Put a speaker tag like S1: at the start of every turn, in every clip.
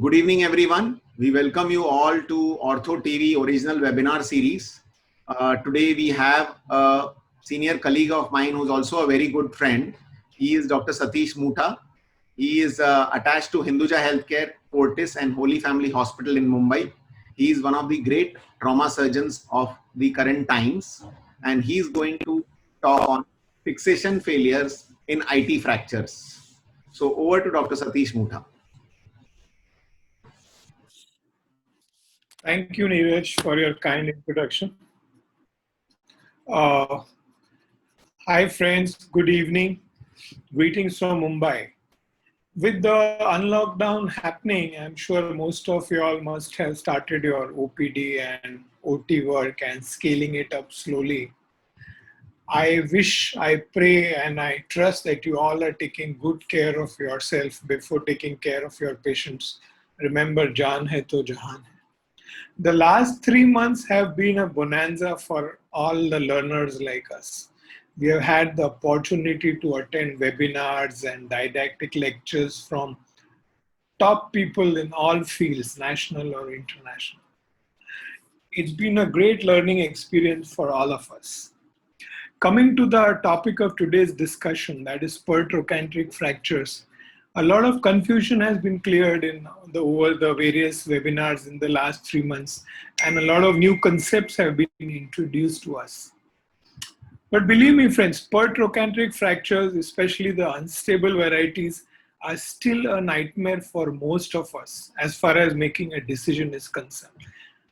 S1: Good evening, everyone. We welcome you all to OrthoTV original webinar series. Today we have a senior colleague of mine who's also a very good friend. He is Dr. Satish Mutha. He is attached to Hinduja Healthcare, Fortis and Holy Family Hospital in Mumbai. He is one of the great trauma surgeons of the current times, and he is going to talk on fixation failures in IT fractures. So over to Dr. Satish Mutha.
S2: Thank you, Neeraj, for your kind introduction. Hi, friends. Good evening. Greetings from Mumbai. With the unlockdown happening, I'm sure most of you all must have started your OPD and OT work and scaling it up slowly. I wish, I pray, and I trust that you all are taking good care of yourself before taking care of your patients. Remember, Jaan hai to jahan hai. The last 3 months have been a bonanza for all the learners like us. We have had the opportunity to attend webinars and didactic lectures from top people in all fields, national or international. It's been a great learning experience for all of us. Coming to the topic of today's discussion, that is trochanteric fractures. A lot of confusion has been cleared over the various webinars in the last 3 months, and a lot of new concepts have been introduced to us. But believe me, friends, trochanteric fractures, especially the unstable varieties, are still a nightmare for most of us as far as making a decision is concerned.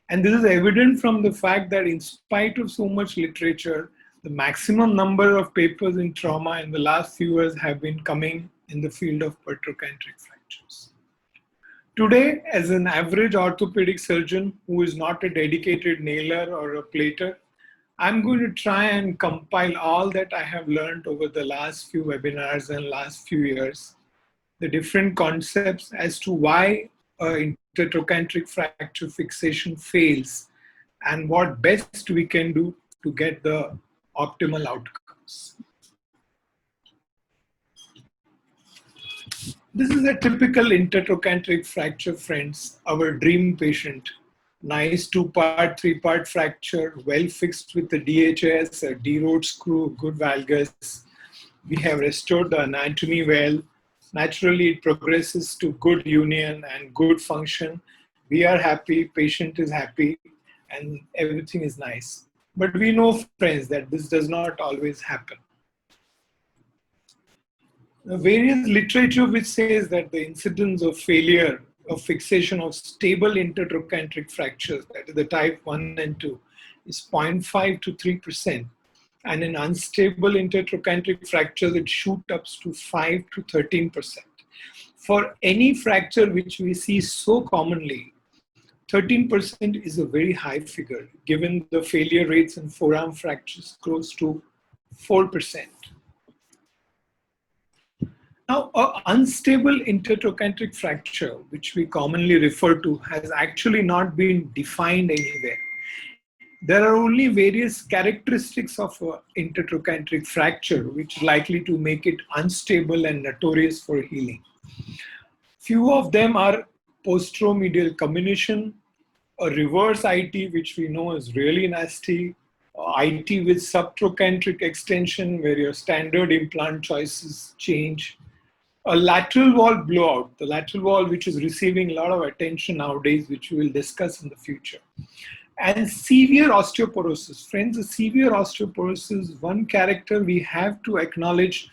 S2: And this is evident from the fact that in spite of so much literature, the maximum number of papers in trauma in the last few years have been coming in the field of trochanteric fractures. Today, as an average orthopedic surgeon who is not a dedicated nailer or a plater, I'm going to try and compile all that I have learned over the last few webinars and last few years, the different concepts as to why intertrochanteric fracture fixation fails and what best we can do to get the optimal outcomes. This is a typical intertrochanteric fracture, friends, our dream patient. Nice 2-part, 3-part fracture, well fixed with the DHS, a D-rod screw, good valgus. We have restored the anatomy well. Naturally, it progresses to good union and good function. We are happy, patient is happy, and everything is nice. But we know, friends, that this does not always happen. Various literature which says that the incidence of failure of fixation of stable intertrochanteric fractures, that is the type 1 and 2, is 0.5 to 3%. And in unstable intertrochanteric fractures, it shoots up to 5 to 13%. For any fracture which we see so commonly, 13% is a very high figure, given the failure rates in forearm fractures close to 4%. Now, an unstable intertrochanteric fracture, which we commonly refer to, has actually not been defined anywhere. There are only various characteristics of an intertrochanteric fracture which are likely to make it unstable and notorious for healing. Few of them are posteromedial comminution, a reverse IT, which we know is really nasty, IT with subtrochanteric extension, where your standard implant choices change, a lateral wall blowout, the lateral wall which is receiving a lot of attention nowadays, which we will discuss in the future, and severe osteoporosis. Friends, a severe osteoporosis is one character we have to acknowledge.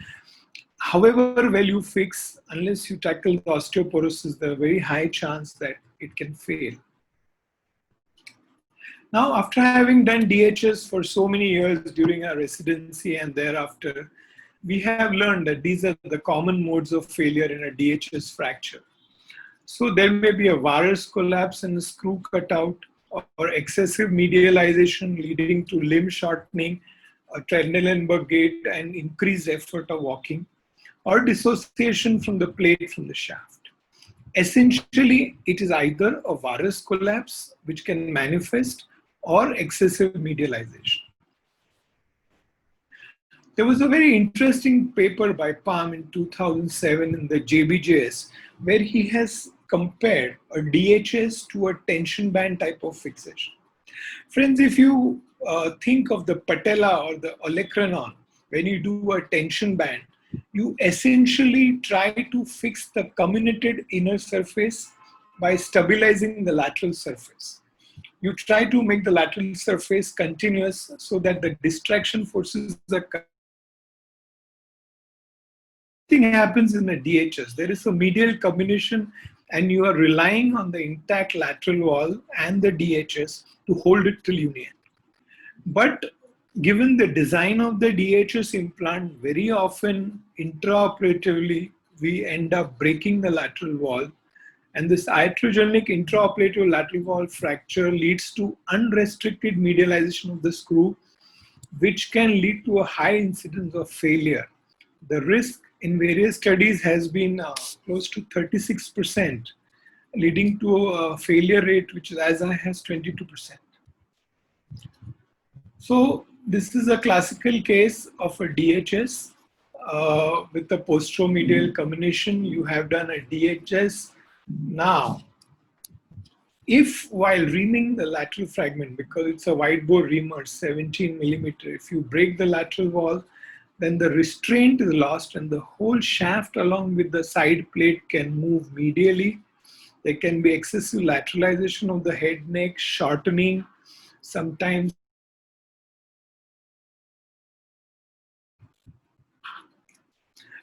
S2: However well you fix, unless you tackle the osteoporosis, there's a very high chance that it can fail. Now, after having done DHS for so many years during our residency and thereafter, we have learned that these are the common modes of failure in a DHS fracture. So there may be a varus collapse and a screw cutout, or excessive medialization leading to limb shortening, a Trendelenburg gait, and increased effort of walking, or dissociation from the plate from the shaft. Essentially, it is either a varus collapse, which can manifest, or excessive medialization. There was a very interesting paper by Palm in 2007 in the JBJS, where he has compared a DHS to a tension band type of fixation. Friends, if you think of the patella or the olecranon, when you do a tension band, you essentially try to fix the comminuted inner surface by stabilizing the lateral surface. You try to make the lateral surface continuous so that the distraction forces are thing happens in a DHS. There is a medial comminution and you are relying on the intact lateral wall and the DHS to hold it till union. But given the design of the DHS implant, very often intraoperatively, we end up breaking the lateral wall. And this iatrogenic intraoperative lateral wall fracture leads to unrestricted medialization of the screw, which can lead to a high incidence of failure. The risk in various studies has been close to 36%, leading to a failure rate which is as high as 22%. So this is a classical case of a DHS with a posteromedial comminution. You have done a DHS. Now, if while reaming the lateral fragment, because it's a wide bore reamer, 17 millimeter, if you break the lateral wall, then the restraint is lost and the whole shaft along with the side plate can move medially. There can be excessive lateralization of the head, neck, shortening, sometimes.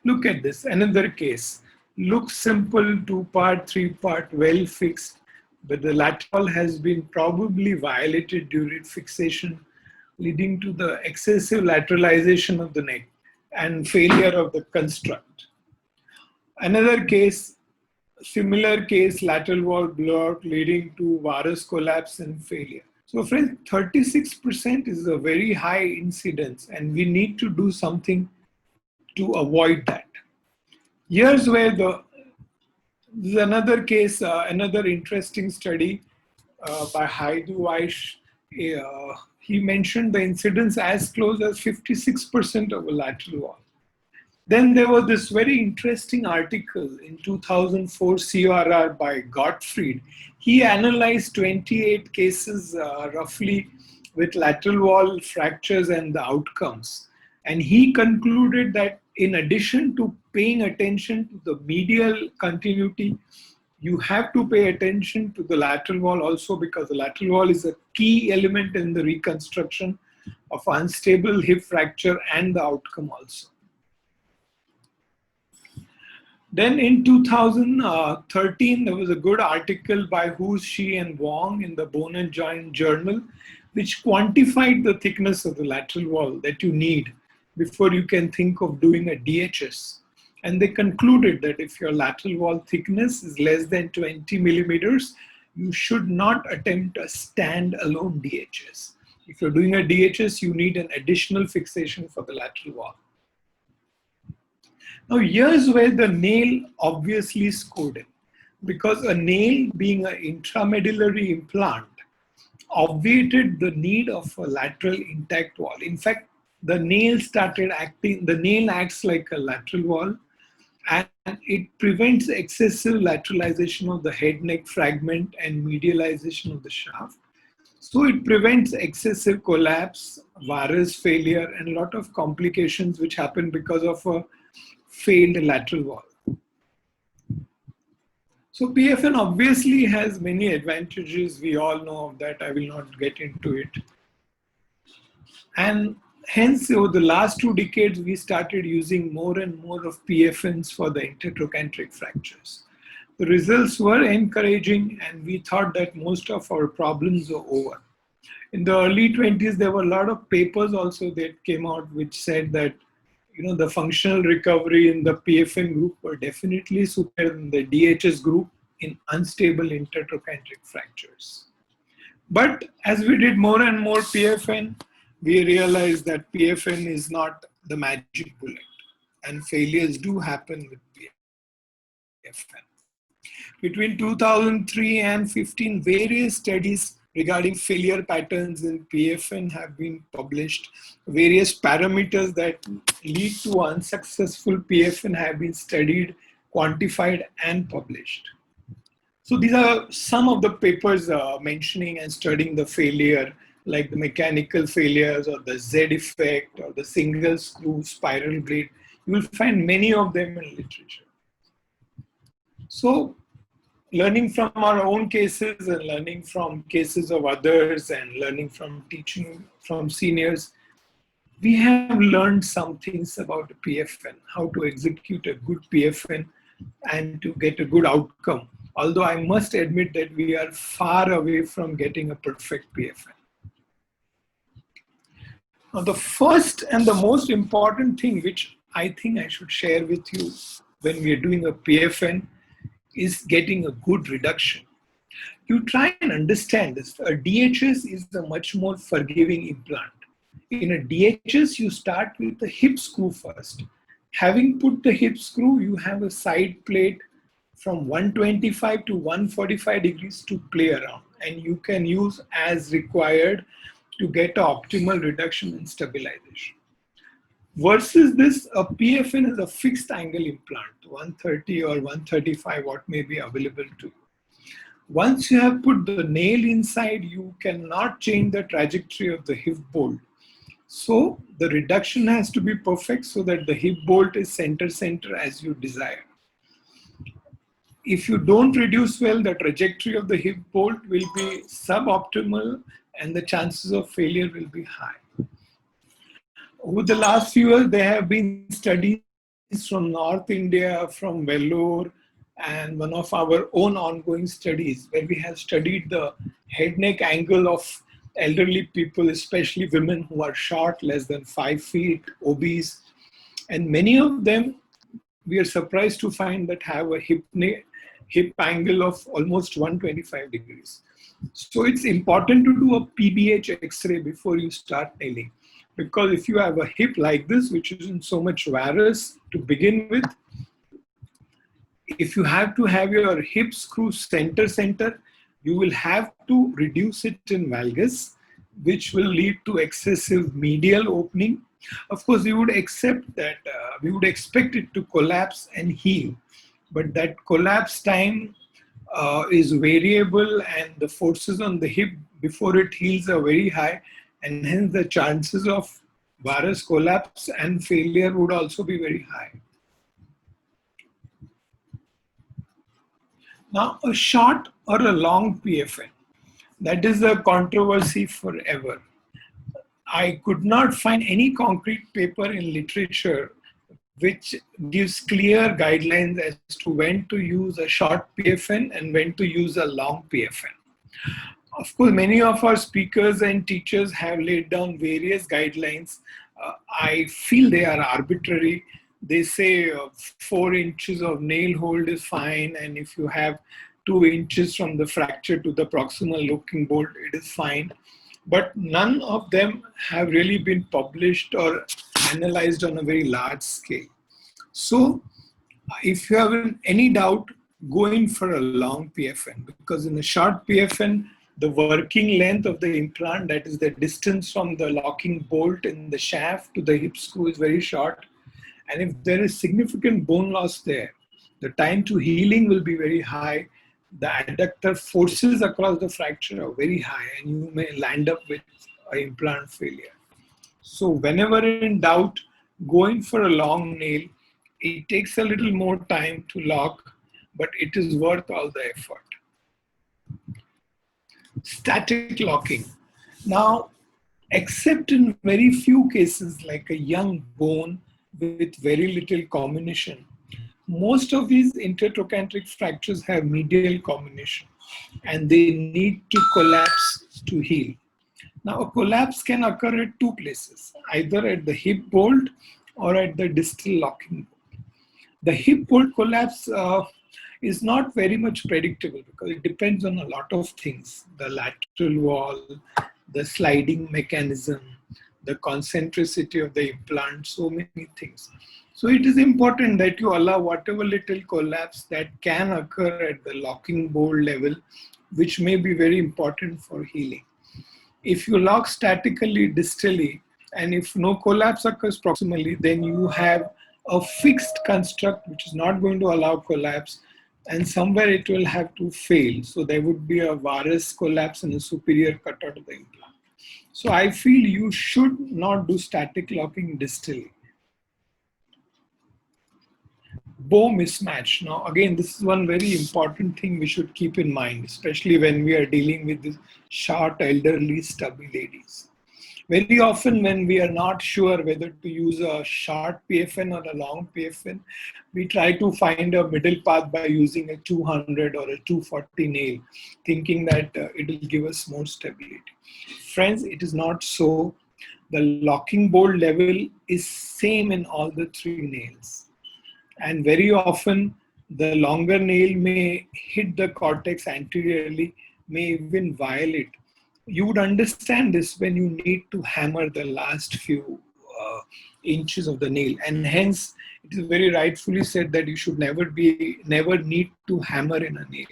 S2: Look at this, another case. Looks simple, 2-part, 3-part, well fixed, but the lateral has been probably violated during fixation, leading to the excessive lateralization of the neck and failure of the construct. Another case, similar case, lateral wall blowout leading to varus collapse and failure. So friends, 36% is a very high incidence and we need to do something to avoid that. Here's where this is another case, another interesting study by Haidu Weiss. He mentioned the incidence as close as 56% of a lateral wall. Then there was this very interesting article in 2004 CORR by Gottfried. He analyzed 28 cases roughly with lateral wall fractures and the outcomes. And he concluded that in addition to paying attention to the medial continuity, you have to pay attention to the lateral wall also, because the lateral wall is a key element in the reconstruction of unstable hip fracture and the outcome also. Then in 2013, there was a good article by Hu, Shi, and Wong in the Bone and Joint Journal, which quantified the thickness of the lateral wall that you need before you can think of doing a DHS. And they concluded that if your lateral wall thickness is less than 20 millimeters, you should not attempt a standalone DHS. If you're doing a DHS, you need an additional fixation for the lateral wall. Now here's where the nail obviously scored in, because a nail being an intramedullary implant obviated the need of a lateral intact wall. In fact, the nail started acting, the nail acts like a lateral wall, and it prevents excessive lateralization of the head neck fragment and medialization of the shaft. So it prevents excessive collapse, varus failure, and a lot of complications which happen because of a failed lateral wall. So PFN obviously has many advantages. We all know of that. I will not get into it. And hence, over the last 2 decades, we started using more and more of PFNs for the intertrochanteric fractures. The results were encouraging, and we thought that most of our problems were over. In the early 20s, there were a lot of papers also that came out which said that the functional recovery in the PFN group were definitely superior than the DHS group in unstable intertrochanteric fractures. But as we did more and more PFN, we realized that PFN is not the magic bullet, and failures do happen with PFN. Between 2003 and 15, various studies regarding failure patterns in PFN have been published. Various parameters that lead to unsuccessful PFN have been studied, quantified, and published. So these are some of the papers mentioning and studying the failure, like the mechanical failures or the Z effect or the single screw spiral bleed. You will find many of them in literature. So learning from our own cases and learning from cases of others and learning from teaching from seniors, we have learned some things about PFN, how to execute a good PFN and to get a good outcome. Although I must admit that we are far away from getting a perfect PFN. Now, the first and the most important thing which I think I should share with you when we are doing a PFN is getting a good reduction. You try and understand this. A DHS is a much more forgiving implant. In a DHS, you start with the hip screw first. Having put the hip screw, you have a side plate from 125 to 145 degrees to play around, and you can use as required to get an optimal reduction and stabilization. Versus this, a PFN is a fixed angle implant, 130 or 135, what may be available to you. Once you have put the nail inside, you cannot change the trajectory of the hip bolt. So the reduction has to be perfect so that the hip bolt is center as you desire. If you don't reduce well, the trajectory of the hip bolt will be suboptimal and the chances of failure will be high. Over the last few years, there have been studies from North India, from Vellore, and one of our own ongoing studies where we have studied the head neck angle of elderly people, especially women who are short, less than 5 feet, obese. And many of them, we are surprised to find that have a hip angle of almost 125 degrees. So it's important to do a PBH X-ray before you start nailing. Because if you have a hip like this, which isn't so much varus to begin with, if you have to have your hip screw center, you will have to reduce it in valgus, which will lead to excessive medial opening. Of course, we would accept that, we would expect it to collapse and heal, but that collapse time is variable and the forces on the hip before it heals are very high, and hence the chances of varus collapse and failure would also be very high. Now, a short or a long PFN, that is a controversy forever. I could not find any concrete paper in literature which gives clear guidelines as to when to use a short PFN and when to use a long PFN. Of course, many of our speakers and teachers have laid down various guidelines. I feel they are arbitrary. They say 4 inches of nail hold is fine, and if you have 2 inches from the fracture to the proximal locking bolt, it is fine. But none of them have really been published or analyzed on a very large scale. So if you have any doubt, go in for a long PFN, because in a short PFN, the working length of the implant, that is the distance from the locking bolt in the shaft to the hip screw, is very short. And if there is significant bone loss there, the time to healing will be very high. The adductor forces across the fracture are very high, and you may land up with an implant failure. So whenever in doubt, going for a long nail, it takes a little more time to lock, but it is worth all the effort. Static locking. Now, except in very few cases like a young bone with very little comminution, most of these intertrochanteric fractures have medial comminution and they need to collapse to heal. Now, a collapse can occur at 2 places, either at the hip bolt or at the distal locking bolt. The hip bolt collapse is not very much predictable because it depends on a lot of things: the lateral wall, the sliding mechanism, the concentricity of the implant, so many things. So it is important that you allow whatever little collapse that can occur at the locking bolt level, which may be very important for healing. If you lock statically distally, and if no collapse occurs proximally, then you have a fixed construct which is not going to allow collapse. and somewhere it will have to fail. So there would be a varus collapse and a superior cutout of the implant. So I feel you should not do static locking distally. Bow mismatch. Now, again, this is one very important thing we should keep in mind, especially when we are dealing with these short, elderly, stubby ladies. Very often, when we are not sure whether to use a short PFN or a long PFN, we try to find a middle path by using a 200 or a 240 nail, thinking that it will give us more stability. Friends, it is not so. The locking bolt level is same in all the three nails. And very often, the longer nail may hit the cortex anteriorly, may even violate. You would understand this when you need to hammer the last few inches of the nail, and hence it is very rightfully said that you should never need to hammer in a nail.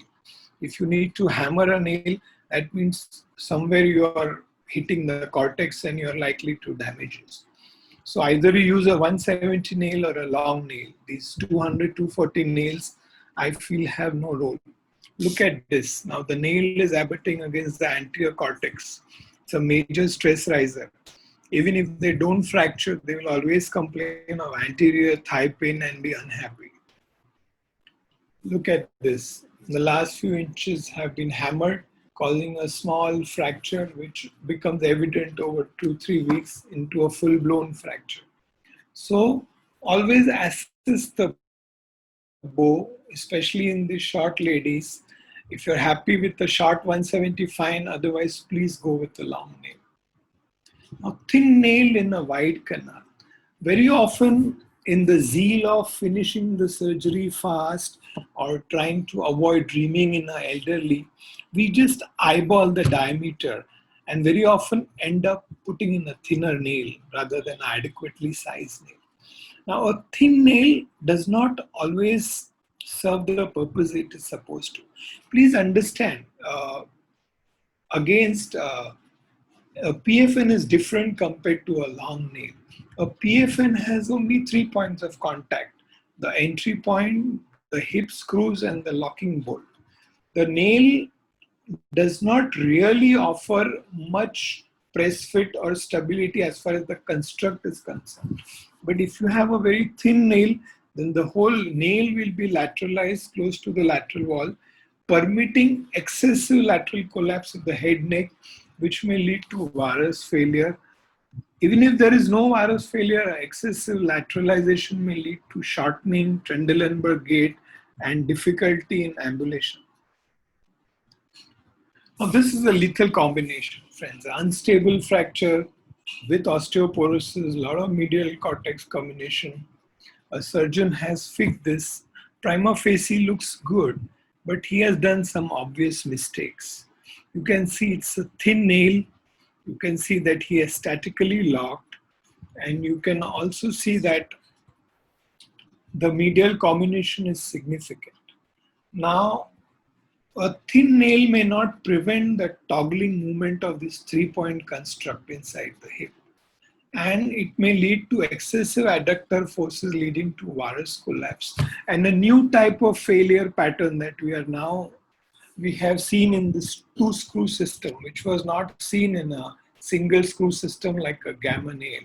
S2: If you need to hammer a nail, that means somewhere you are hitting the cortex and you are likely to damage it. So either you use a 170 nail or a long nail. These 200, 240 nails, I feel have no role. Look at this. Now the nail is abutting against the anterior cortex. It's a major stress riser. Even if they don't fracture, they will always complain of anterior thigh pain and be unhappy. Look at this. The last few inches have been hammered, causing a small fracture which becomes evident over 2-3 weeks into a full-blown fracture. So always assess the bow, especially in the short ladies. If you're happy with the short 170, fine. Otherwise, please go with the long nail. Now, thin nail in a wide canal. Very often, in the zeal of finishing the surgery fast or trying to avoid dreaming in an elderly, we just eyeball the diameter and very often end up putting in a thinner nail rather than adequately sized nail. Now, a thin nail does not always serve the purpose it is supposed to. Please understand, against a PFN is different compared to a long nail. A PFN has only 3 points of contact: the entry point, the hip screws, and the locking bolt. The nail does not really offer much press fit or stability as far as the construct is concerned. But if you have a very thin nail, then the whole nail will be lateralized close to the lateral wall, permitting excessive lateral collapse of the head neck, which may lead to varus failure. Even if there is no varus failure, excessive lateralization may lead to shortening, Trendelenburg gait, and difficulty in ambulation. Now, this is a lethal combination, friends. Unstable fracture with osteoporosis, a lot of medial cortex comminution. A surgeon has fixed this. Prima facie looks good, but he has done some obvious mistakes. You can see it's a thin nail. You can see that he has statically locked. And you can also see that the medial comminution is significant. Now, a thin nail may not prevent the toggling movement of this 3-point construct inside the hip. And it may lead to excessive adductor forces leading to varus collapse. And a new type of failure pattern that we have seen in this 2-screw system, which was not seen in a single screw system like a gamma nail.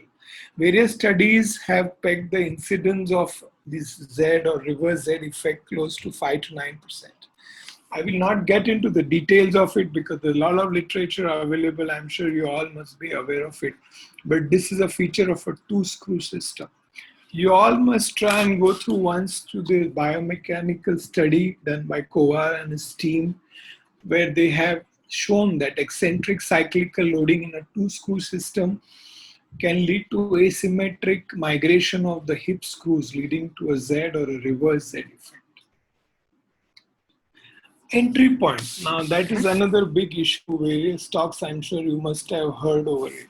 S2: Various studies have pegged the incidence of this Z or reverse Z effect close to 5 to 9%. I will not get into the details of it because there's a lot of literature available. I'm sure you all must be aware of it. But this is a feature of a 2-screw system. You all must try and go through once to the biomechanical study done by Kovar and his team, where they have shown that eccentric cyclical loading in a 2-screw system can lead to asymmetric migration of the hip screws, leading to a Z or a reverse Z effect. Entry point. Now that is another big issue. Various talks, I'm sure you must have heard over it.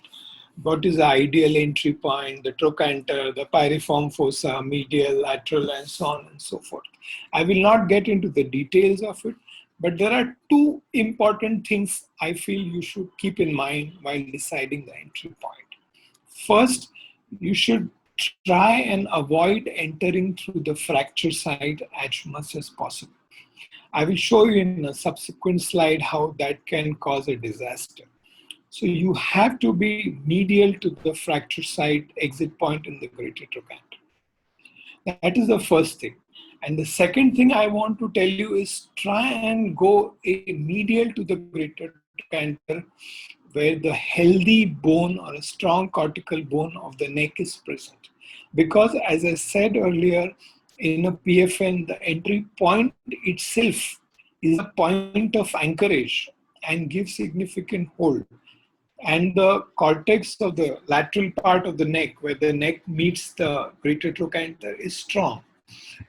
S2: What is the ideal entry point, the trochanter, the piriform fossa, medial, lateral, and so on and so forth. I will not get into the details of it, but there are 2 important things I feel you should keep in mind while deciding the entry point. First, you should try and avoid entering through the fracture side as much as possible. I will show you in a subsequent slide how that can cause a disaster. So you have to be medial to the fracture side exit point in the greater trochanter. That is the first thing. And the second thing I want to tell you is try and go medial to the greater trochanter where the healthy bone or a strong cortical bone of the neck is present. Because as I said earlier, in a PFN, the entry point itself is a point of anchorage and gives significant hold. And the cortex of the lateral part of the neck, where the neck meets the greater trochanter, is strong.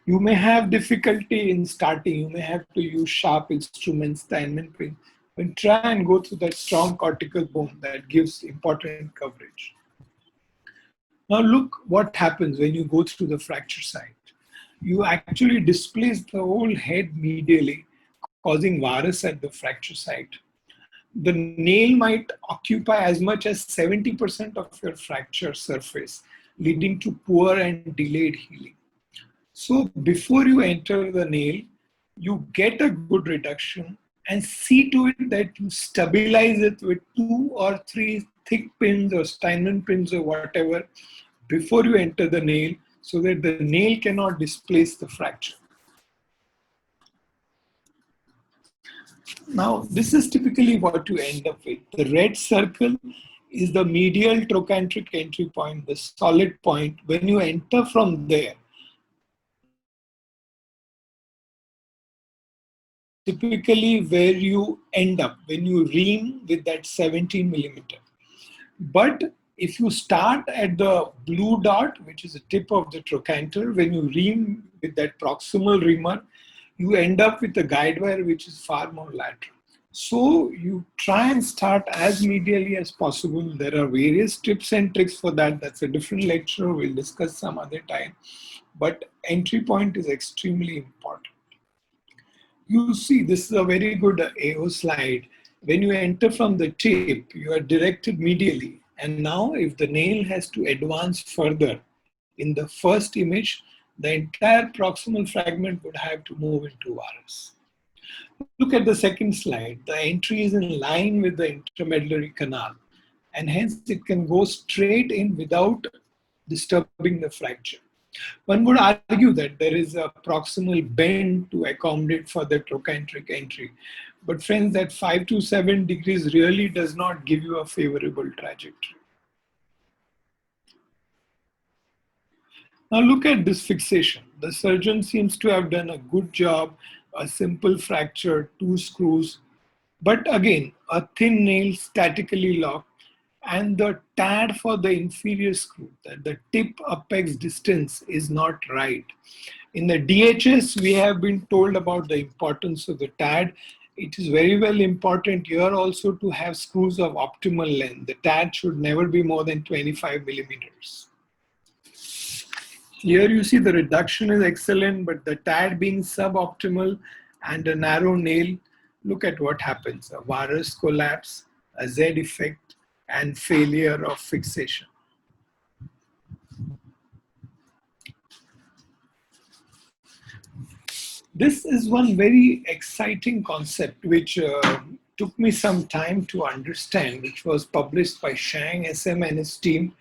S2: You may have difficulty in starting. You may have to use sharp instruments, Steinman pin, but try and go through that strong cortical bone that gives important coverage. Now look what happens when you go through the fracture site. You actually displace the whole head medially, causing varus at the fracture site. The nail might occupy as much as 70% of your fracture surface, leading to poor and delayed healing. So before you enter the nail, you get a good reduction and see to it that you stabilize it with 2 or 3 thick pins or Steinman pins or whatever before you enter the nail so that the nail cannot displace the fracture. Now, this is typically what you end up with. The red circle is the medial trochanteric entry point, the solid point. When you enter from there, typically where you end up when you ream with that 17 millimeter. But if you start at the blue dot, which is the tip of the trochanter, when you ream with that proximal reamer, you end up with a guide wire which is far more lateral. So you try and start as medially as possible. There are various tips and tricks for that. That's a different lecture. We'll discuss some other time. But entry point is extremely important. You see, this is a very good AO slide. When you enter from the tip, you are directed medially. And now if the nail has to advance further, in the first image, the entire proximal fragment would have to move into varus. Look at the second slide. The entry is in line with the intermedullary canal, and hence it can go straight in without disturbing the fracture. One would argue that there is a proximal bend to accommodate for the trochanteric entry. But friends, that 5 to 7 degrees really does not give you a favorable trajectory. Now look at this fixation. The surgeon seems to have done a good job, a simple fracture, 2 screws, but again, a thin nail statically locked, and the tad for the inferior screw, that the tip apex distance is not right. In the DHS, we have been told about the importance of the tad. It is very well important here also to have screws of optimal length. The tad should never be more than 25 millimeters. Here you see the reduction is excellent, but the tad being suboptimal and a narrow nail, look at what happens. A varus collapse, a Z effect, and failure of fixation. This is one very exciting concept which took me some time to understand, which was published by Shang SM and his team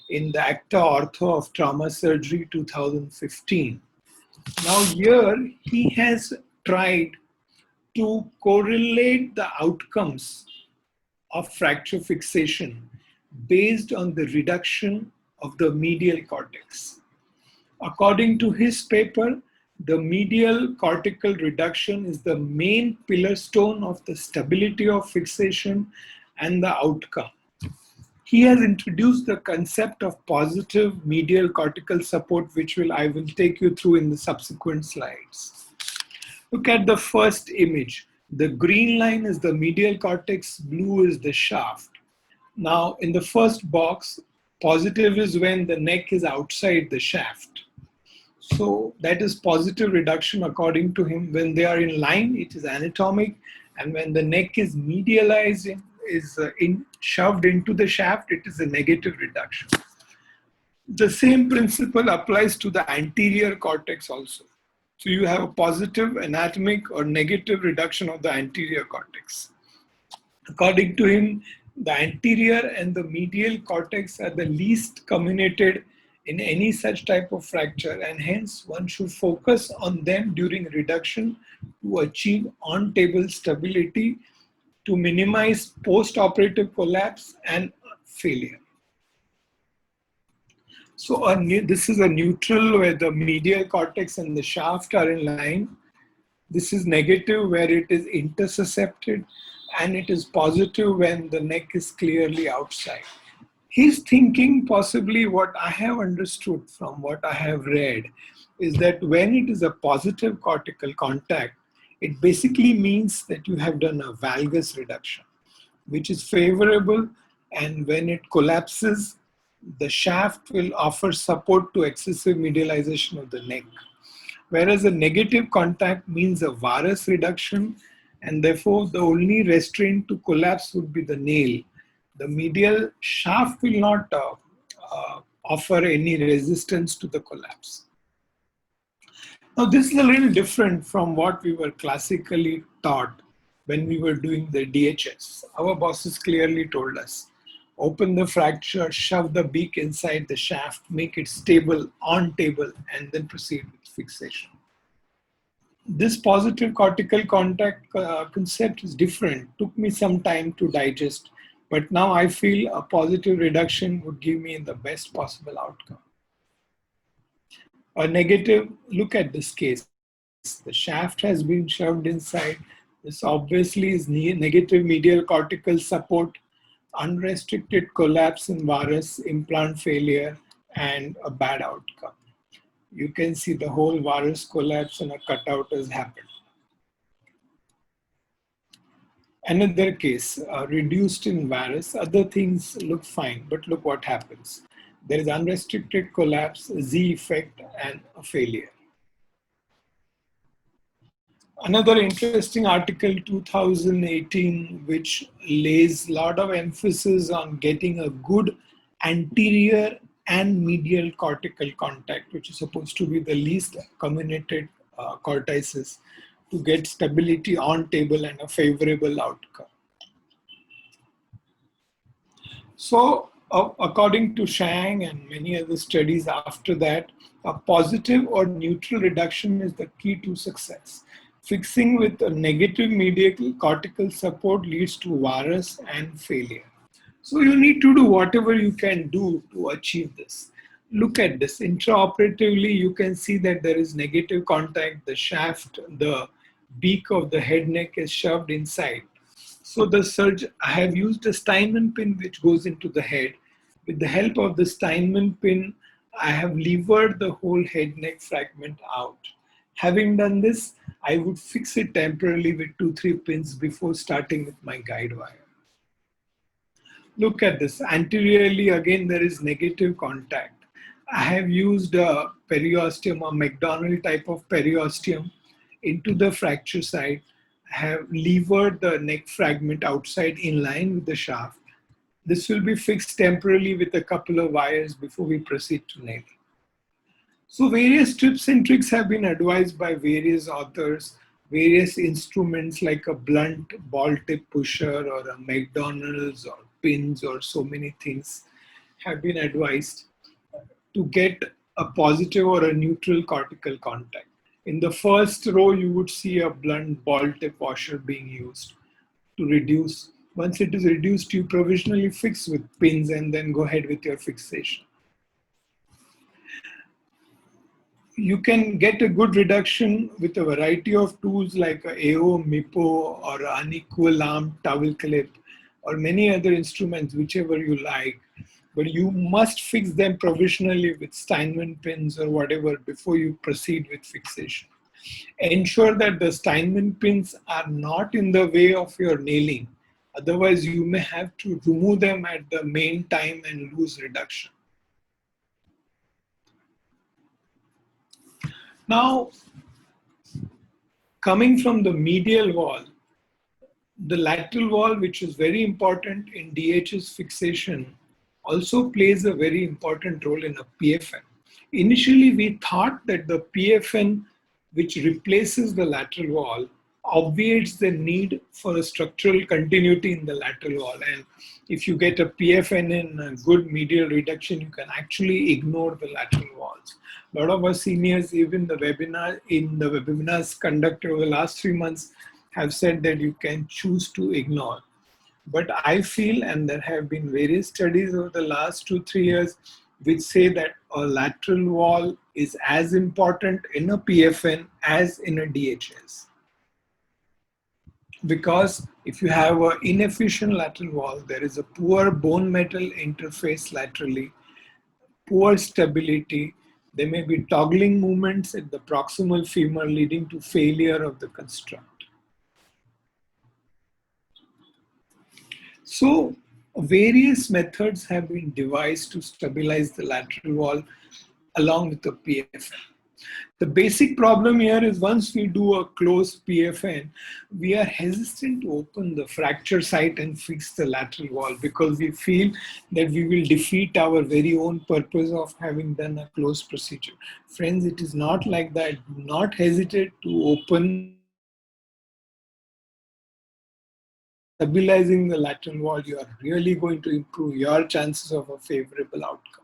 S2: in the ACTA Ortho of Trauma Surgery 2015. Now here he has tried to correlate the outcomes of fracture fixation based on the reduction of the medial cortex. According to his paper, the medial cortical reduction is the main pillar stone of the stability of fixation and the outcome. He has introduced the concept of positive medial cortical support, which I will take you through in the subsequent slides. Look at the first image. The green line is the medial cortex, blue is the shaft. Now, in the first box, positive is when the neck is outside the shaft. So that is positive reduction according to him. When they are in line, it is anatomic, and when the neck is medialized, shoved into the shaft, it is a negative reduction. The same principle applies to the anterior cortex also. So you have a positive anatomic or negative reduction of the anterior cortex. According to him, the anterior and the medial cortex are the least comminuted in any such type of fracture, and hence one should focus on them during reduction to achieve on-table stability to minimize post-operative collapse and failure. So this is a neutral where the medial cortex and the shaft are in line. This is negative where it is intersuscepted, and it is positive when the neck is clearly outside. He's thinking, possibly what I have understood from what I have read, is that when it is a positive cortical contact, it basically means that you have done a valgus reduction, which is favorable, and when it collapses, the shaft will offer support to excessive medialization of the neck. Whereas a negative contact means a varus reduction, and therefore the only restraint to collapse would be the nail. The medial shaft will not offer any resistance to the collapse. Now this is a little different from what we were classically taught when we were doing the DHS. Our bosses clearly told us, open the fracture, shove the beak inside the shaft, make it stable on table, and then proceed with fixation. This positive cortical contact concept is different. Took me some time to digest, but now I feel a positive reduction would give me the best possible outcome. A negative, look at this case. The shaft has been shoved inside. This obviously is negative medial cortical support, unrestricted collapse in varus, implant failure, and a bad outcome. You can see the whole varus collapse and a cutout has happened. Another case, reduced in varus, other things look fine, but look what happens. There is unrestricted collapse, Z effect, and a failure. Another interesting article, 2018, which lays a lot of emphasis on getting a good anterior and medial cortical contact, which is supposed to be the least comminuted cortices, to get stability on table and a favorable outcome. So, according to Shang and many other studies after that, a positive or neutral reduction is the key to success. Fixing with a negative medial cortical support leads to varus and failure. So you need to do whatever you can do to achieve this. Look at this. Intraoperatively, you can see that there is negative contact. The shaft, the beak of the head neck is shoved inside. So the surgeon, I have used a Steinmann pin which goes into the head. With the help of the Steinmann pin, I have levered the whole head neck fragment out. Having done this, I would fix it temporarily with 2-3 pins before starting with my guide wire. Look at this. Anteriorly, again, there is negative contact. I have used a periosteum, a McDonald type of periosteum, into the fracture site. I have levered the neck fragment outside in line with the shaft. This will be fixed temporarily with a couple of wires before we proceed to nailing. So various tips and tricks have been advised by various authors. Various instruments like a blunt ball tip pusher or a McDonald's or pins or so many things have been advised to get a positive or a neutral cortical contact. In the first row, you would see a blunt ball tip washer being used to reduce. Once it is reduced, you provisionally fix with pins and then go ahead with your fixation. You can get a good reduction with a variety of tools like a AO, MIPO, or unequal arm towel clip, or many other instruments, whichever you like. But you must fix them provisionally with Steinmann pins or whatever before you proceed with fixation. Ensure that the Steinmann pins are not in the way of your nailing. Otherwise, you may have to remove them at the main time and lose reduction. Now, coming from the medial wall, the lateral wall, which is very important in DHS fixation, also plays a very important role in a PFN. Initially, we thought that the PFN, which replaces the lateral wall, obviates the need for a structural continuity in the lateral wall. And if you get a PFN in a good medial reduction, you can actually ignore the lateral walls. A lot of our seniors, even the webinars conducted over the last 3 months, have said that you can choose to ignore. But I feel, and there have been various studies over the last 2-3 years, which say that a lateral wall is as important in a PFN as in a DHS. Because if you have an inefficient lateral wall, there is a poor bone metal interface laterally, poor stability. There may be toggling movements at the proximal femur leading to failure of the construct. So various methods have been devised to stabilize the lateral wall along with the PFN. The basic problem here is once we do a closed PFN, we are hesitant to open the fracture site and fix the lateral wall because we feel that we will defeat our very own purpose of having done a closed procedure. Friends, it is not like that. Do not hesitate to open stabilizing the lateral wall. You are really going to improve your chances of a favorable outcome.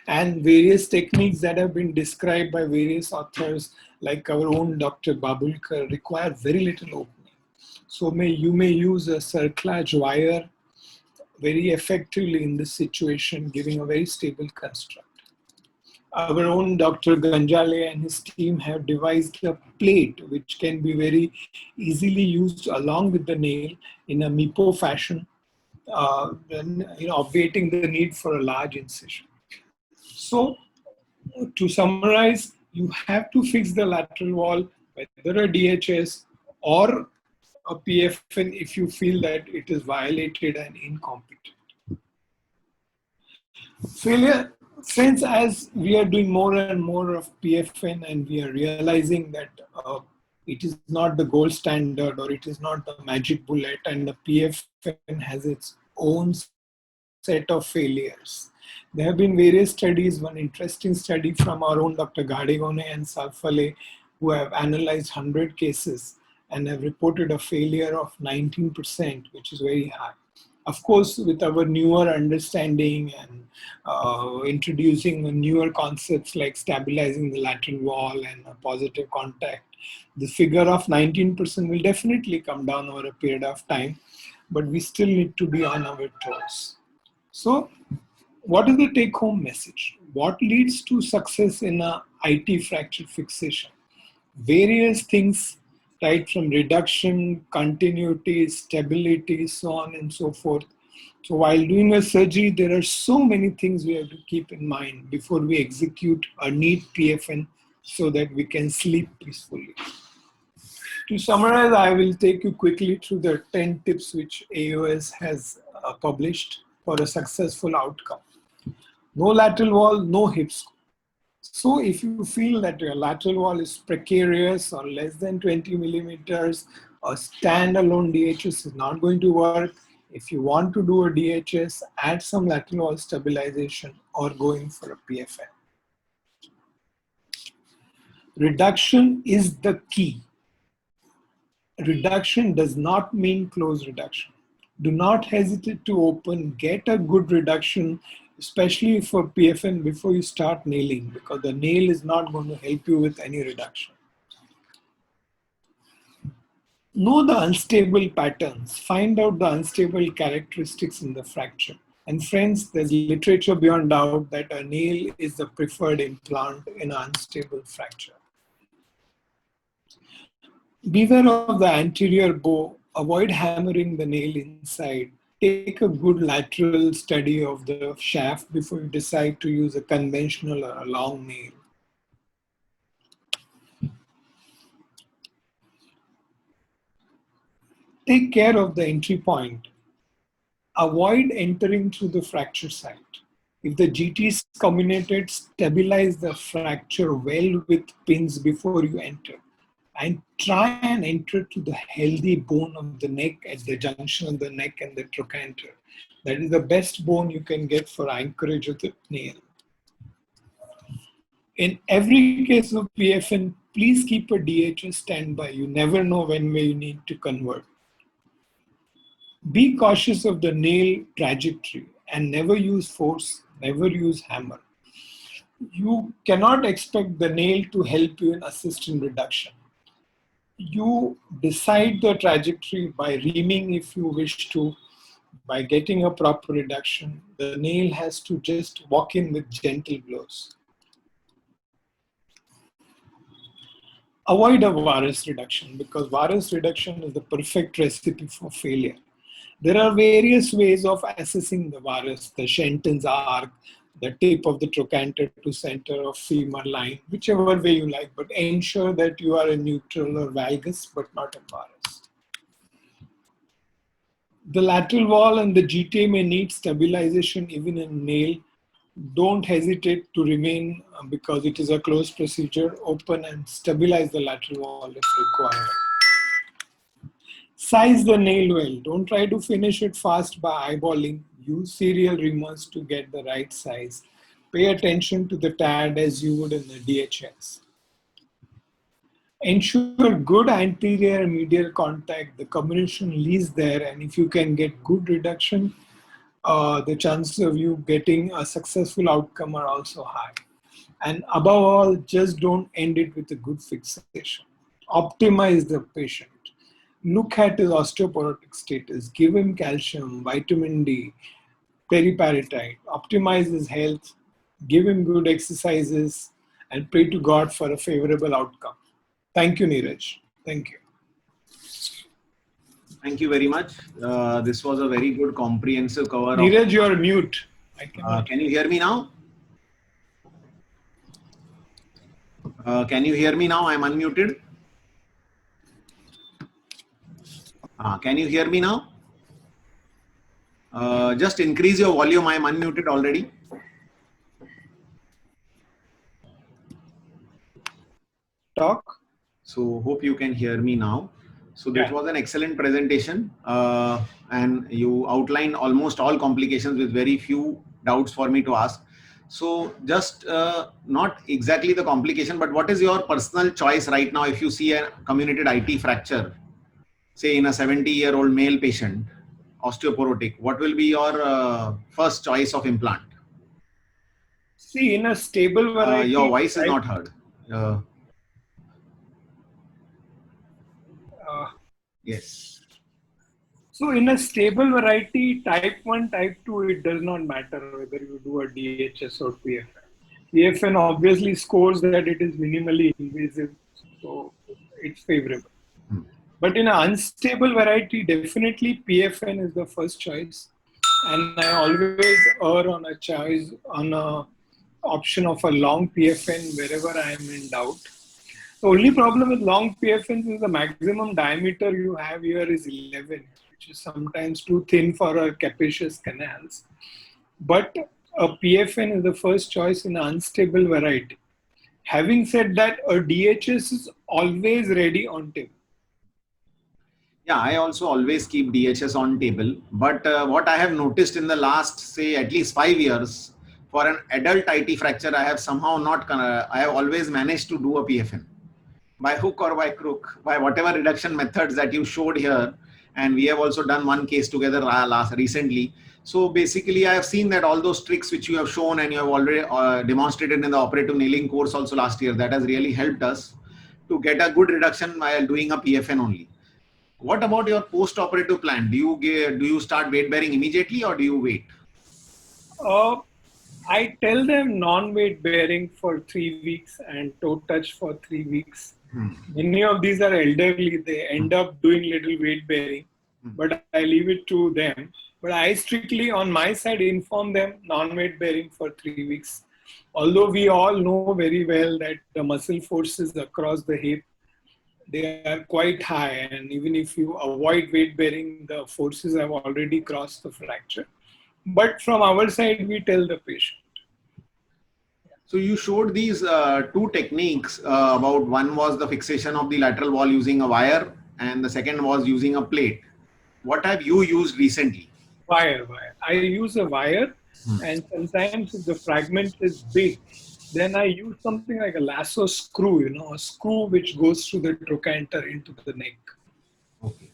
S2: And various techniques that have been described by various authors, like our own Dr. Babulkar, require very little opening. So you may use a cerclage wire very effectively in this situation, giving a very stable construct. Our own Dr. Ganjale and his team have devised a plate which can be very easily used along with the nail in a MIPO fashion, obviating the need for a large incision. So to summarize, you have to fix the lateral wall, whether a DHS or a PFN, if you feel that it is violated and incompetent. Failure, friends, as we are doing more and more of PFN and we are realizing that it is not the gold standard or it is not the magic bullet, and the PFN has its own set of failures. There have been various studies, one interesting study from our own Dr. Gadegone and Salfale, who have analyzed 100 cases and have reported a failure of 19%, which is very high. Of course, with our newer understanding and introducing newer concepts like stabilizing the lateral wall and a positive contact, the figure of 19% will definitely come down over a period of time, but we still need to be on our toes. So, what is the take-home message? What leads to success in a IT fracture fixation? Various things, right, from reduction, continuity, stability, so on and so forth. So while doing a surgery, there are so many things we have to keep in mind before we execute a neat PFN so that we can sleep peacefully. To summarize, I will take you quickly through the 10 tips which AOS has published for a successful outcome. No lateral wall, no hips. So if you feel that your lateral wall is precarious or less than 20 millimeters, a standalone DHS is not going to work. If you want to do a DHS, add some lateral wall stabilization or going for a PFN. Reduction is the key. Reduction does not mean close reduction. Do not hesitate to open, get a good reduction, especially for PFN before you start nailing, because the nail is not going to help you with any reduction. Know the unstable patterns. Find out the unstable characteristics in the fracture. And friends, there's literature beyond doubt that a nail is the preferred implant in an unstable fracture. Beware of the anterior bow. Avoid hammering the nail inside. Take a good lateral study of the shaft before you decide to use a conventional or a long nail. Take care of the entry point. Avoid entering through the fracture site. If the GT is comminuted, stabilize the fracture well with pins before you enter. And try and enter to the healthy bone of the neck at the junction of the neck and the trochanter. That is the best bone you can get for anchorage of the nail. In every case of PFN, please keep a DHS standby. You never know when you need to convert. Be cautious of the nail trajectory and never use force, never use hammer. You cannot expect the nail to help you in assist in reduction. You decide the trajectory by reaming if you wish to, by getting a proper reduction. The nail has to just walk in with gentle blows. Avoid a varus reduction because varus reduction is the perfect recipe for failure. There are various ways of assessing the varus, the Shenton's arc, the tip of the trochanter to center of femur line, whichever way you like, but ensure that you are in neutral or valgus, but not in varus. The lateral wall and the GTA may need stabilization even in nail. Don't hesitate to remain, because it is a closed procedure, open and stabilize the lateral wall if required. Size the nail well. Don't try to finish it fast by eyeballing. Use serial reamers to get the right size. Pay attention to the tad as you would in the DHS. Ensure good anterior and medial contact. The comminution leads there, and if you can get good reduction, the chances of you getting a successful outcome are also high. And above all, just don't end it with a good fixation. Optimize the patient. Look at his osteoporotic status. Give him calcium, vitamin D, periparatite. Optimize his health. Give him good exercises and pray to God for a favorable outcome. Thank you, Neeraj. Thank you.
S1: Thank you very much. This was a very good comprehensive cover.
S2: Neeraj, you are mute.
S1: Can you hear me now? Can you hear me now? I'm unmuted. Can you hear me now? Just increase your volume. I'm unmuted already.
S2: Talk.
S1: So hope you can hear me now. So that was an excellent presentation, and you outlined almost all complications with very few doubts for me to ask. So just not exactly the complication, but what is your personal choice right now if you see a comminuted IT fracture, say in a 70-year-old male patient, osteoporotic, what will be your first choice of implant?
S2: See, in a stable variety...
S1: your voice is not heard. Yes.
S2: So in a stable variety, type 1, type 2, it does not matter whether you do a DHS or PFN. PFN obviously scores that it is minimally invasive, so it's favorable. But in an unstable variety, definitely PFN is the first choice. And I always err on a choice, on a option of a long PFN wherever I am in doubt. The only problem with long PFNs is the maximum diameter you have here is 11, which is sometimes too thin for our capacious canals. But a PFN is the first choice in an unstable variety. Having said that, a DHS is always ready on table.
S1: Yeah, I also always keep DHS on table. But what I have noticed in the last, say, at least 5 years, for an adult IT fracture, I have somehow not, I have always managed to do a PFN. By hook or by crook, by whatever reduction methods that you showed here. And we have also done one case together recently. So basically, I have seen that all those tricks which you have shown and you have already demonstrated in the operative nailing course also last year, that has really helped us to get a good reduction while doing a PFN only. What about your post-operative plan? Do you start weight bearing immediately or do you wait?
S2: I tell them non-weight bearing for 3 weeks and toe touch for 3 weeks. Many of these are elderly. They end up doing little weight bearing, but I leave it to them. But I strictly on my side inform them non-weight bearing for 3 weeks. Although we all know very well that the muscle forces across the hip, they are quite high, and even if you avoid weight bearing, the forces have already crossed the fracture. But from our side, we tell the patient.
S1: So you showed these two techniques about one was the fixation of the lateral wall using a wire and the second was using a plate. What have you used recently?
S2: Wire. I use a wire, and sometimes if the fragment is big, then I use something like a lasso screw, a screw which goes through the trochanter into the neck.
S1: Okay.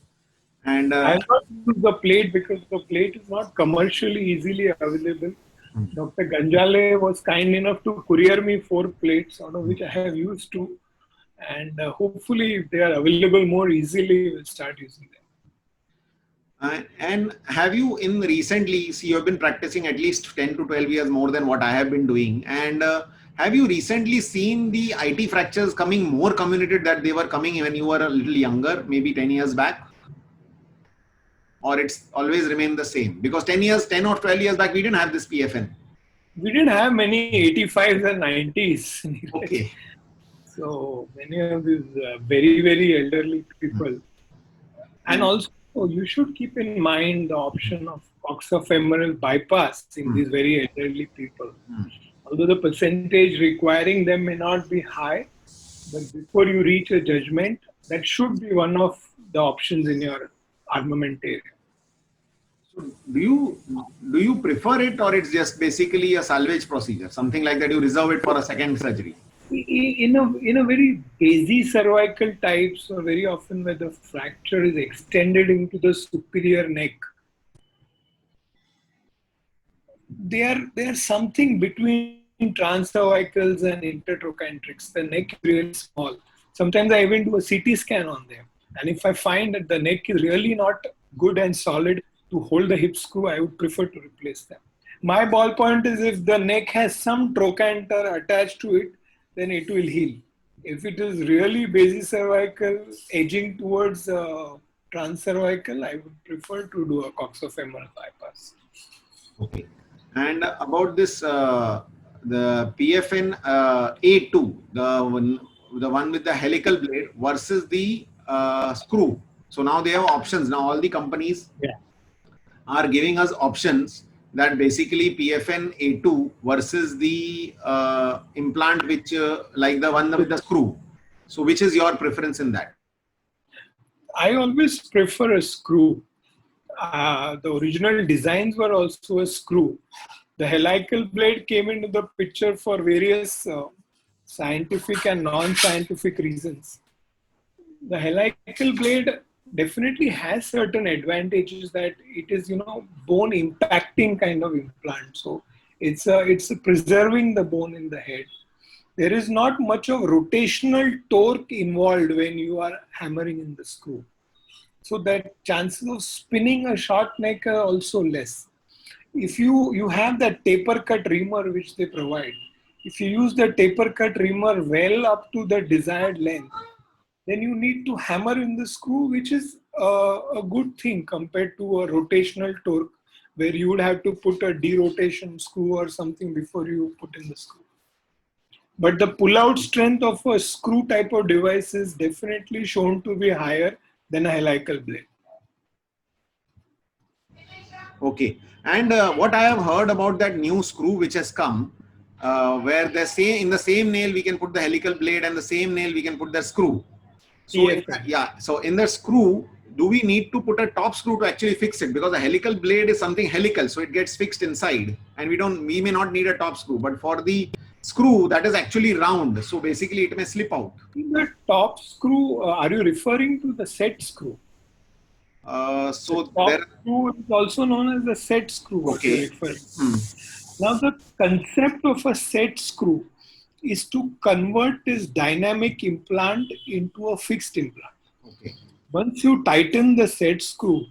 S1: And
S2: I'll not use the plate because the plate is not commercially easily available. Dr. Ganjale was kind enough to courier me 4 plates, out of which I have used 2. And hopefully, if they are available more easily, we'll start using them.
S1: and have you in recently, see, you have been practicing at least 10 to 12 years more than what I have been doing. And have you recently seen the IT fractures coming more communicated that they were coming when you were a little younger, maybe 10 years back? Or it's always remained the same? Because 10 or 12 years back, we didn't have this PFN.
S2: We didn't have many 85s and 90s.
S1: Okay.
S2: So many of these very elderly people. And also, you should keep in mind the option of coxofemoral bypass in these very elderly people. Although the percentage requiring them may not be high, but before you reach a judgment, that should be one of the options in your armamentarium.
S1: So do you prefer it, or it's just basically a salvage procedure, something like that? You reserve it for a second surgery.
S2: In a very busy cervical types, or very often where the fracture is extended into the superior neck, they are something between transcervicals and intertrochanterics. The neck is really small. Sometimes I even do a CT scan on them, and if I find that the neck is really not good and solid to hold the hip screw, I would prefer to replace them. My ballpoint is, if the neck has some trochanter attached to it, then it will heal. If it is really basicervical, edging towards transcervical, I would prefer to do a coxofemoral bypass.
S1: Okay. And about this, the PFN A2, the one with the helical blade versus the screw. So now they have options. Now all the companies are giving us options that basically PFN A2 versus the implant, which like the one with the screw. So which is your preference in that?
S2: I always prefer a screw. The original designs were also a screw. The helical blade came into the picture for various scientific and non-scientific reasons. The helical blade definitely has certain advantages, that it is, bone impacting kind of implant. So it's preserving the bone in the head. There is not much of rotational torque involved when you are hammering in the screw. So that chances of spinning a short neck are also less. If you have that taper cut reamer which they provide, if you use the taper cut reamer well up to the desired length, then you need to hammer in the screw, which is a good thing compared to a rotational torque, where you would have to put a derotation screw or something before you put in the screw. But the pull-out strength of a screw type of device is definitely shown to be higher than a helical blade.
S1: Okay. And what I have heard about that new screw which has come, where they say in the same nail we can put the helical blade, and the same nail we can put the screw. So so in the screw, do we need to put a top screw to actually fix it? Because the helical blade is something helical, so it gets fixed inside, and we may not need a top screw. But for the screw, that is actually round, so basically it may slip out.
S2: The top screw, are you referring to the set screw?
S1: So
S2: the top screw is also known as the set screw.
S1: Okay.
S2: Now the concept of a set screw is to convert this dynamic implant into a fixed implant.
S1: Okay.
S2: Once you tighten the set screw,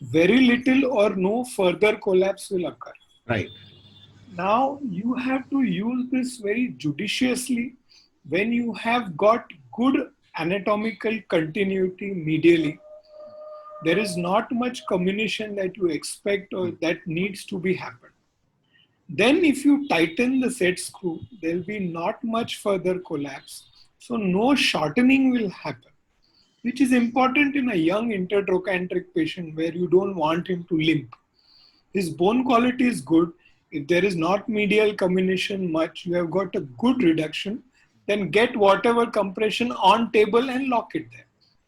S2: very little or no further collapse will occur.
S1: Right.
S2: Now you have to use this very judiciously when you have got good anatomical continuity medially. There is not much comminution that you expect or that needs to be happened. Then if you tighten the set screw, there will be not much further collapse. So no shortening will happen, which is important in a young intertrochanteric patient where you don't want him to limp. His bone quality is good. If there is not medial comminution much, you have got a good reduction, then get whatever compression on table and lock it there.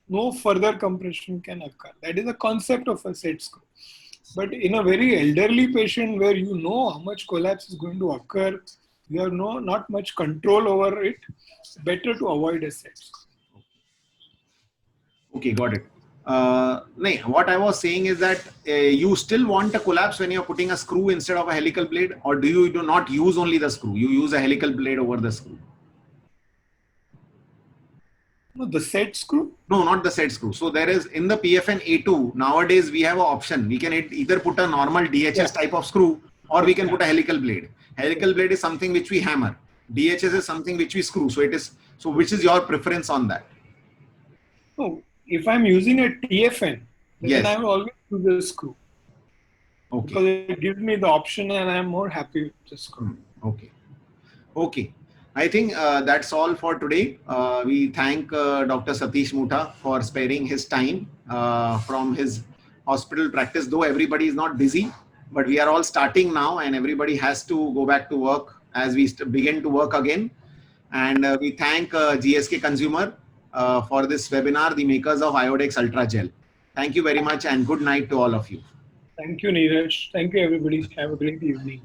S2: No further compression can occur. That is the concept of a set screw. But in a very elderly patient where you know how much collapse is going to occur, you have not much control over it, better to avoid a set screw.
S1: Okay, got it. No, what I was saying is that you still want a collapse when you're putting a screw instead of a helical blade, or do you do not use only the screw? You use a helical blade over the screw?
S2: No, the set screw?
S1: No, not the set screw. So there is in the PFN A2, nowadays we have an option. We can either put a normal DHS type of screw, or we can put a helical blade. Helical blade is something which we hammer. DHS is something which we screw. So it is, so which is your preference on that?
S2: No, if I'm using a TFN, then
S1: Yes.
S2: I will always use the screw.
S1: Okay.
S2: Because it gives me the option and I'm more happy with the screw.
S1: Okay. Okay. I think that's all for today. We thank Dr. Satish Mutha for sparing his time from his hospital practice, though everybody is not busy, but we are all starting now and everybody has to go back to work as we begin to work again. And we thank GSK Consumer for this webinar, the makers of Iodex Ultra Gel. Thank you very much and good night to all of you.
S2: Thank you, Neeraj. Thank you, everybody. Have a great evening.